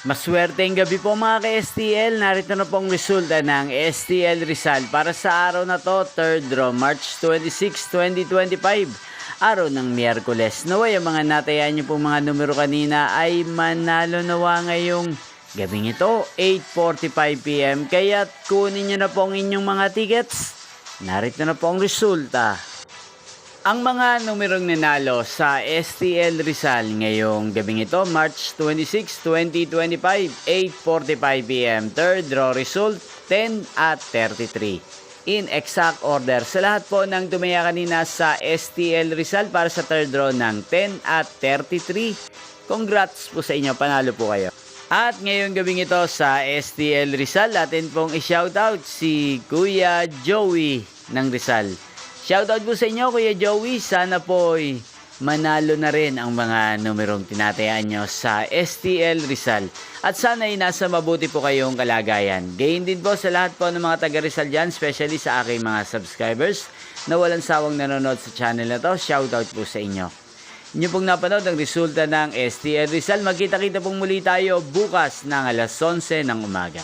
Maswerteng gabi po mga ka-STL. Narito na pong resulta ng STL Rizal para sa araw na to, 3rd draw, March 26, 2025. Araw ng Miyerkules. Naway ang mga natayaan niyo pong mga numero kanina ay manalo nawa ngayong gabing ito, 8:45 PM. Kaya't kunin niyo na po ang inyong mga tickets. Narito na po ang resulta. Ang mga numerong nanalo sa STL Rizal ngayong gabing ito, March 26, 2025, 8:45 PM. Third draw result, 10 at 33. In exact order, sa lahat po ng tumaya kanina sa STL Rizal para sa third draw ng 10 at 33. Congrats po sa inyo, panalo po kayo. At ngayong gabing ito sa STL Rizal, atin pong i-shoutout si Kuya Joey ng Rizal. Shoutout po sa inyo, Kuya Joey. Sana po'y manalo na rin ang mga numerong tinatayaan nyo sa STL Rizal. At sana'y nasa mabuti po kayong kalagayan. Gayon din po sa lahat po ng mga taga Rizal dyan, especially sa aking mga subscribers na walang sawang nanonood sa channel na to. Shoutout po sa inyo. Inyo pong napanood ang resulta ng STL Rizal. Magkita-kita pong muli tayo bukas ng alas 11 ng umaga.